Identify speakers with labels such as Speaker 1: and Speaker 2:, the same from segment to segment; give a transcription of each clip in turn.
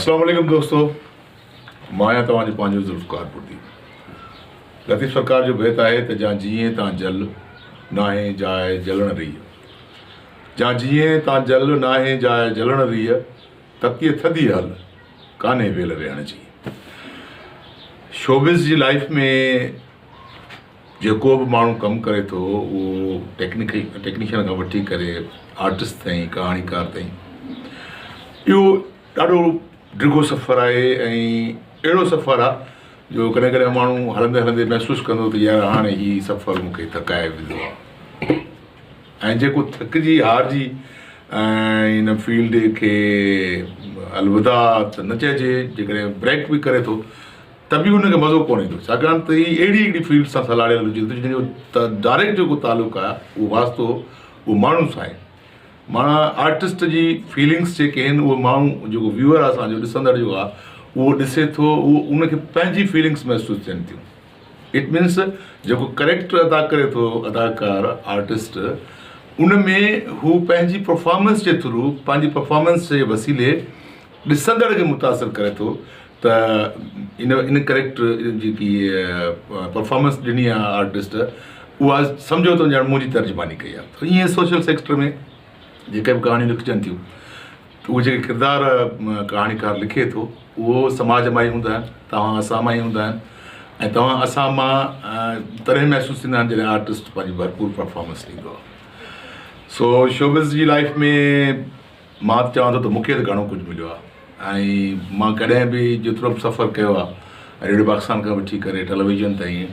Speaker 1: अस्सलाम वालेकुम दोस्तों, माया तव्हांजो पंहिंजो ज़ुल्फ़कार बुर्दी। लतीफ़ सरकार जो बैत आहे त जा जीअं तां जल नाहे जाए जलण रही, जा जीअं तां जल नाहे जाए जलण रही, तकीअ थधी हल कान्हे वेल रहण जी। शोबिज़ जी लाइफ में जेको बि माण्हू कमु करे थो, उहो टेक्नीशियन खां वठी करे आर्टिस्ट ताईं, कहाणीकार ताईं, इहो ॾाढो डिघो सफ़र आहे ऐं अहिड़ो सफ़र आहे जो कॾहिं कॾहिं माण्हू हलंदे हलंदे महसूसु कंदो त यार हाणे हीउ सफ़र मूंखे थकाए विधो आहे। ऐं जेको थकिजी हारजी ऐं हिन फील्ड खे अलविदा त न चइजे, जेकॾहिं ब्रेक बि करे थो त बि हुनखे मज़ो कोन ईंदो, छाकाणि त हीअ अहिड़ी हिकिड़ी फील्ड सां सलाड़ियल हुजे जंहिंजो त डायरेक्ट जेको तालुक़ु आहे उहो वास्तो उहो माण्हू सां आहे। माना आर्टिस्ट जी फीलिंग्स जेके आहिनि उहो माण्हू जेको व्यूअर आहे, असांजो ॾिसंदड़ जो आहे, उहो ॾिसे थो, उहो उनखे पंहिंजी फीलिंग्स महसूसु थियनि थियूं। इट मीन्स जेको करेक्टर अदा करे थो अदाकार आर्टिस्ट, उन में हू पंहिंजी परफॉर्मेंस जे थ्रू, पंहिंजी परफॉर्मेंस जे वसीले ॾिसंदड़ खे मुतासिर करे थो त इन करेक्टर जेकी परफॉर्मेंस ॾिनी आहे आर्टिस्ट, उहा सम्झो त ॼण मुंहिंजी तर्जुमानी कई आहे। त ईअं सोशल सेक्टर में जेके बि कहाणियूं लिखजनि थियूं, त उहे जेके किरदार कहाणीकार लिखे थो, उहो समाज मां ई हूंदा आहिनि, तव्हां असां मां ई हूंदा आहिनि, ऐं तव्हां असां मां तॾहिं महसूसु थींदा आहिनि जॾहिं आर्टिस्ट पंहिंजी भरपूर परफॉर्मेंस ॾींदो आहे। सो शोबिज़ जी लाइफ में मां चवां थो त मूंखे त घणो कुझु मिलियो आहे, ऐं मां कॾहिं बि जेतिरो बि सफ़र कयो आहे, रेडियो पाकिस्तान खां वठी करे टेलीविज़न ताईं,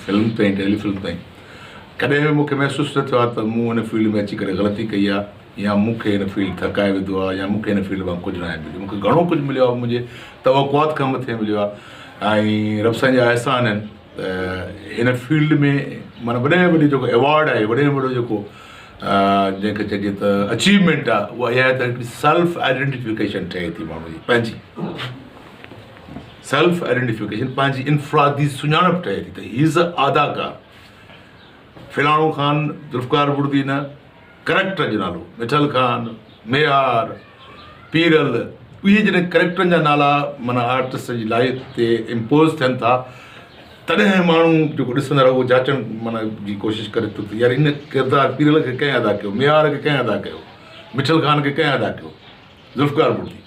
Speaker 1: फिल्म ताईं, टेलीफिल्म ताईं, कॾहिं बि मूंखे महसूसु न थियो आहे त मूं हिन फील्ड में अची करे ग़लती कई आहे, या मूंखे हिन फील्ड थकाए विधो आहे, या मूंखे हिन फील्ड मां कुझु न आहे मिलियो। मूंखे घणो कुझु मिलियो आहे, मुंहिंजे तवक़ुआत खां मथे मिलियो आहे, ऐं रब साईं जा अहसान आहिनि त हिन फील्ड में माना वॾे में वॾी जेको अवॉर्ड आहे, वॾे में वॾो जेको जंहिंखे चइजे त अचीवमेंट आहे, उहा इहा आहे त हिकिड़ी सेल्फ आइडेंटिफिकेशन ठहे थी माण्हू जी, पंहिंजी सेल्फ आइडेंटिफिकेशन, पंहिंजी इनफरादी सुञाणप ठहे थी त हीज़ अदाकार फिलाणो ख़ान, ज़ुल्फ़कार बुर्दी न, करेक्टर जो नालो मिठल ख़ान, मेयार, पीरल, इहे जॾहिं करेक्टरनि जा नाला माना आर्टिस्ट जी लाइफ ते इम्पोज़ थियनि था, तॾहिं माण्हू जेको ॾिसंदड़ उहो जाचण माना जी कोशिशि करे थो त यार इन किरदारु पीरल खे कंहिं अदा कयो, मेयार खे कंहिं अदा कयो, मिठल ख़ान खे कंहिं अदा कयो, ज़ुल्फ़कार बुर्दी।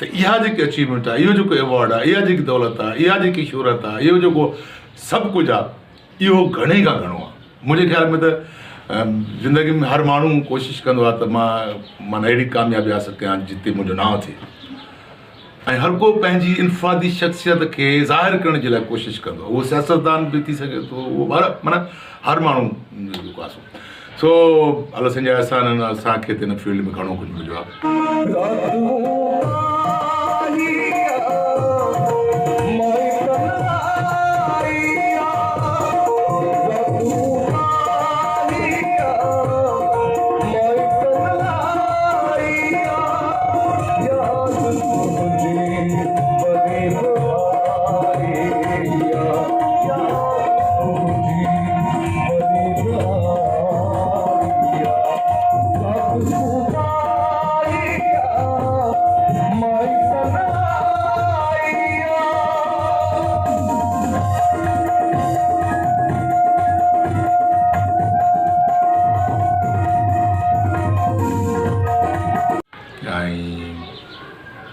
Speaker 1: त इहा जेकी अचीवमेंट आहे, इहो जेको अवॉर्ड आहे, इहा जेकी दौलत आहे, इहा जेकी शोहरत आहे, इहो जेको सभु कुझु आहे, इहो घणे खां घणो आहे। मुंहिंजे ख़्याल में त ज़िंदगी में हर माण्हू कोशिशि कंदो आहे त माना अहिड़ी कामयाबी हासिलु कयां जिते मुंहिंजो नाउ थिए, ऐं हर को पंहिंजी इनफरादी शख़्सियत खे ज़ाहिर करण जे लाइ कोशिशि कंदो आहे। उहो सियासतदान बि थी सघे थो, उहो माना हर माण्हू जेको आहे सो अलाह साईं जा अहसान आहिनि, असांखे त हिन फील्ड में घणो कुझु मिलियो आहे।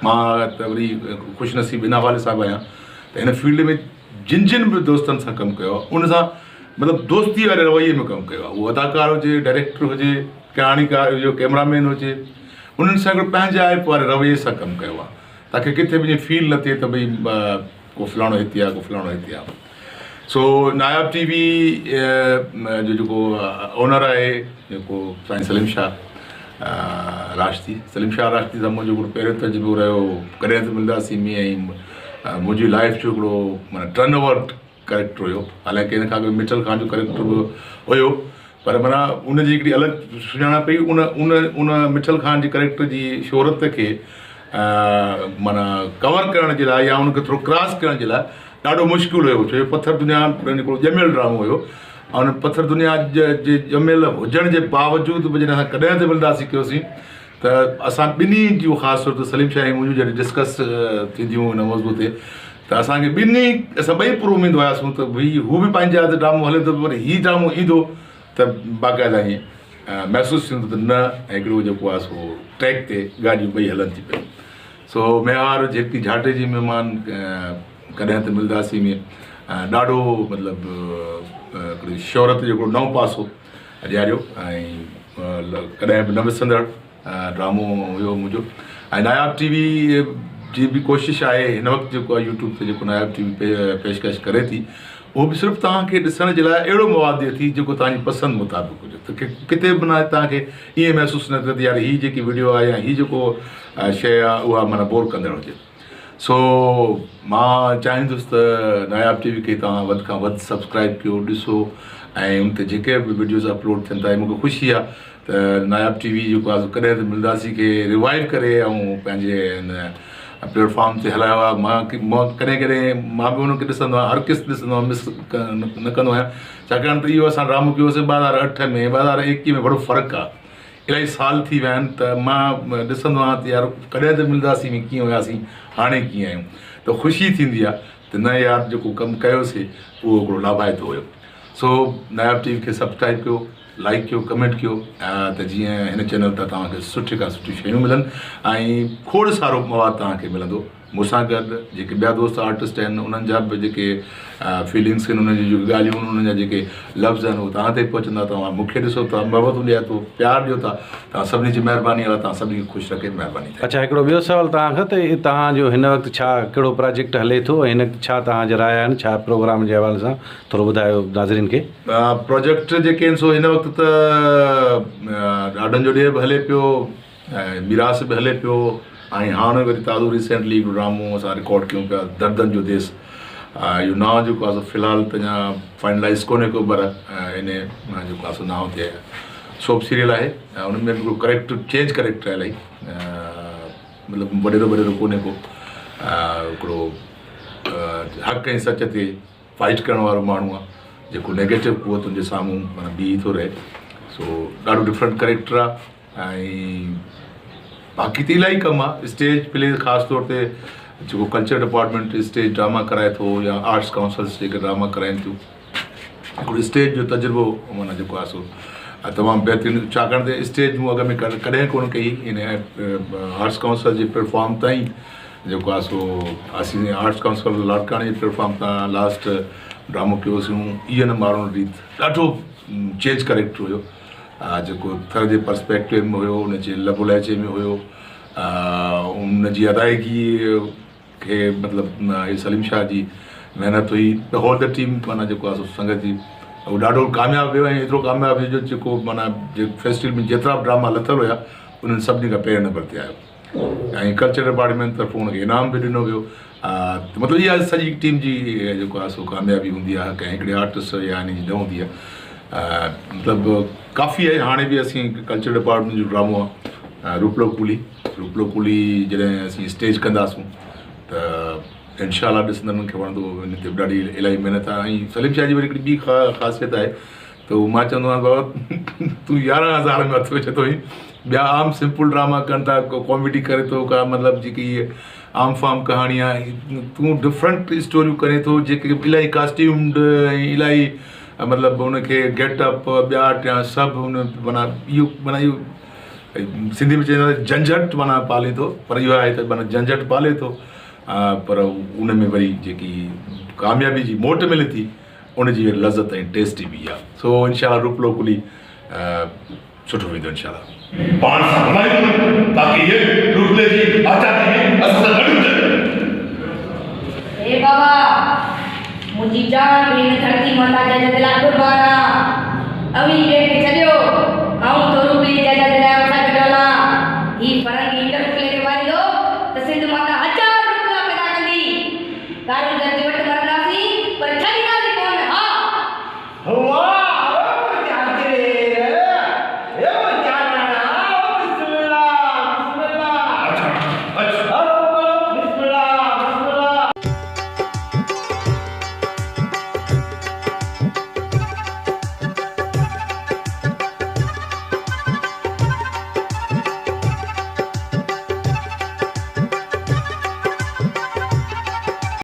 Speaker 1: मां त वरी ख़ुशनसीब इन हवाले सां बि आहियां त हिन फील्ड में जिन जिन बि दोस्तनि सां कमु कयो आहे, उन सां मतिलबु दोस्ती वारे रवैये में कमु कयो आहे। उहो अदाकार हुजे, डायरेक्टर हुजे, कहाणीकार हुजे, कैमरामैन हुजे, उन्हनि सां गॾु पंहिंजे आइप वारे रवैये सां कमु कयो आहे, ताकी किथे बि ईअं फील न थिए त भई को फलाणो हिते आहे, को फलाणो हिते आहे। सो नायाब टीवी जो जेको ओनर आहे, जेको साईं सलीम शाह राशदी, सलीम शाह राशदी सां मुंहिंजो हिकिड़ो पहिरियों तजुर्बो रहियो, कॾहिं त मिलंदासीं में, ऐं मुंहिंजी लाइफ जो हिकिड़ो माना टर्न ओवर करेक्टर हुयो। हालांकि हिन खां मिठल ख़ान जो करेक्टर हुयो, पर माना उनजी हिकिड़ी अलॻि सुञाणप पई, उन मिठल ख़ान जी करेक्टर जी शोहरत खे माना कवर करण जे लाइ या उनखे थोरो क्रॉस करण जे लाइ ॾाढो मुश्किल हुयो, छो जो पथर दुनिया हिकिड़ो ॼमियल ड्रामो हुयो, ऐं उन पथर दुनिया जे ॼमियल हुजण जे बावजूदि बि जॾहिं असां कॾहिं ते मिलंदासीं कयोसीं त असां ॿिन्ही जूं ख़ासि तौर ते सलीम शाह ऐं मुंहिंजूं जॾहिं डिस्कस थींदियूं हुन मौज़ूअ ते त असांखे ॿिन्ही असां ॿई प्रूव ईंदो हुआसीं त भई हू बि पंहिंजे हथ ड्रामो हले थो पर हीउ ड्रामो ईंदो त बाक़ाइदा ईअं महसूसु थींदो त न हिकिड़ो जेको आहे सो ट्रैक ते गाॾियूं ॿई हलनि थी पियूं। सो मेहार जेकी झाटे जी महिमान कॾहिं त मिलंदासीं में ॾाढो मतिलबु हिकिड़ी शोहरत जो हिकिड़ो नओं पासो ॾियारियो ऐं कॾहिं बि न विसंदड़ ड्रामो हुयो मुंहिंजो। ऐं नायाब टीवी जी बि कोशिशि आहे हिन वक़्तु जेको आहे यूट्यूब ते जेको नायाब टीवी पेशकश करे थी उहो बि सिर्फ़ु तव्हांखे ॾिसण जे लाइ अहिड़ो मवादु ॾिए थी जेको तव्हांजी पसंदि मुताबिक़ हुजे त किथे बि न तव्हांखे ईअं महसूसु न थिए त यार हीअ जेकी वीडियो आहे या हीअ जेको शइ आहे उहा माना बोर कंदड़ हुजे। सो मां चाहींदुसि त नायाब टीवी खे तव्हां वधि खां वधि सब्सक्राइब कयो, ॾिसो ऐं उन ते जेके बि वीडियोज़ अपलोड थियनि था मूंखे ख़ुशी आहे त नायाब टीवी जेको आहे कॾहिं त मिलंदासीं खे रिवाइव करे ऐं पंहिंजे हिन प्लेटफॉर्म ते हलायो आहे। मां कॾहिं कॾहिं मां बि हुनखे ॾिसंदो आहियां, हर किस्त ॾिसंदो आहियां, मिस न कंदो आहियां छाकाणि त इहो असां ड्रामो कयोसीं 2008 में 2021 में वॾो फ़र्क़ु आहे, इलाही साल थी विया आहिनि त मां ॾिसंदो आहियां त यार कॾहिं त मिलंदासीं में कीअं हुयासीं हाणे कीअं आहियूं त ख़ुशी थींदी आहे त न यार जेको कमु कयोसीं उहो हिकिड़ो लाभाइतो हुयो। सो नायाब टीवी खे सब्सक्राइब कयो, लाइक कयो, कमेंट कयो त जीअं हिन चैनल तां तव्हांखे सुठी खां सुठी शयूं मिलनि ऐं खोड़ सारो मवादु तव्हांखे मिलंदो। मूंसां गॾु जेके ॿिया दोस्त आर्टिस्ट आहिनि उन्हनि जा बि जेके फीलिंग्स आहिनि, उन्हनि जूं ॻाल्हियूं आहिनि, उन्हनि जा जेके लफ़्ज़ आहिनि उहे तव्हां ताईं पहुचंदा। तव्हां मूंखे ॾिसो था, मोहबत ॾिया थो, प्यारु ॾियो था, तव्हां सभिनी जी महिरबानी आहे, तव्हां सभिनी खे ख़ुशि रखे, महिरबानी।
Speaker 2: अच्छा, हिकिड़ो ॿियो सुवाल तव्हांखां त तव्हांजो हिन वक़्तु छा कहिड़ो प्रोजेक्ट हले थो, हिन छा तव्हांजा राय आहिनि, छा प्रोग्राम जे हवाले सां थोरो ॿुधायो नाज़रीन खे।
Speaker 1: प्रोजेक्ट जेके आहिनि सो हिन वक़्तु त ॾाढनि जो ॾे बि हले पियो, मिरास बि हले पियो ऐं हाणे वरी ताज़ो रिसेंटली हिकिड़ो ड्रामो असां रिकॉर्ड कयूं पिया दर्दनि जो देश। इहो नाव जेको आहे फ़िलहालु त अञा फाइनलाइज़ कोन्हे को पर इन जेको आहे नाव ते सोप सीरियल आहे ऐं उन में हिकिड़ो करेक्टर चेंज करेक्टर आहे इलाही, मतिलबु वॾेरो वॾेरो कोन्हे को, हिकिड़ो हक़ ऐं सच ते फाइट करण वारो माण्हू आहे जेको नेगेटिव क़ुवतुनि जे साम्हूं माना बीही थो रहे। सो ॾाढो डिफरेंट करेक्टर आहे ऐं बाक़ी त इलाही कमु आहे। स्टेज प्ले ख़ासि तौर ते जेको कल्चर डिपार्टमेंट स्टेज ड्रामा कराए थो या आर्ट्स काउंसिल्स जेके ड्रामा कराइनि थियूं, हिकिड़ो स्टेज जो तजुर्बो माना जेको आहे सो तमामु बहितरीनु, छाकाणि त स्टेज मूं अॻ में कॾहिं कोन कई। In arts council J platform ताईं जेको आहे सो असीं आर्ट्स काउंसिल लाड़काणे जे प्लेटफॉर्म तां लास्ट ड्रामो कयोसीं। इहो न माण्हू रीत ॾाढो चेंज करेक्टर हुयो, जेको थर जे पर्सपेक्टिव में हुयो, उनजे लबो लहजे में हुयो, उनजी अदायगी खे मतिलबु सलीम शाह जी महिनत हुई। द होल द टीम माना जेको आहे संगत जी उहो ॾाढो कामयाबु वियो ऐं एतिरो कामयाबु हुयो जेको माना फेस्टिवल में जेतिरा बि ड्रामा लथल हुया उन्हनि सभिनी खां पहिरें नंबर ते आयो ऐं कल्चर डिपार्टमेंट तरफ़ों हुनखे इनाम बि ॾिनो वियो। मतिलबु इहा सॼी टीम जी जेको आहे सो कामयाबी हूंदी आहे, कंहिं हिकिड़े आर्टिस्ट या हिन जी न हूंदी आहे। मतिलबु काफ़ी आहे। हाणे बि असीं कल्चर डिपार्टमेंट जो ड्रामो आहे रूपलो कूली जॾहिं असीं स्टेज कंदासूं त इंशाल्लाह ॾिसंदड़नि खे वणंदो। हिन ते बि ॾाढी इलाही महिनत आहे ऐं सलीम शाह जी वरी हिकिड़ी ॿी ख़ासियत आहे त मां चवंदो आहियां बाबा तूं 11,000 में हथु विझे थो। ॿिया आम सिंपल ड्रामा कनि था, कॉमेडी करे थो का, मतिलबु जेकी इहे आम फाम कहाणी आहे, तूं डिफरेंट स्टोरियूं करे थो जेके इलाही कास्ट्यूम्ड ऐं इलाही मतिलबु हुनखे गेटअप ॿिया टिया सभु हुन माना इहो सिंधी में चवंदा झंझट माना पाले थो, पर इहो आहे त माना झंझट पाले थो पर उन में वरी जेकी कामयाबी जी मोट मिले थी उनजी लज़त ऐं टेस्ट बि आहे। सो इंशाल्लाह रूपलो कुली सुठो वेंदो इंशाल्लाह।
Speaker 3: पाण सां हलायूं ताकि ये रूपले जी आज़ादी में असां सां गॾु हुजनि।
Speaker 4: हे बाबा मुंहिंजी जान भेण धरती माता जा जदला कुर्बाना अवी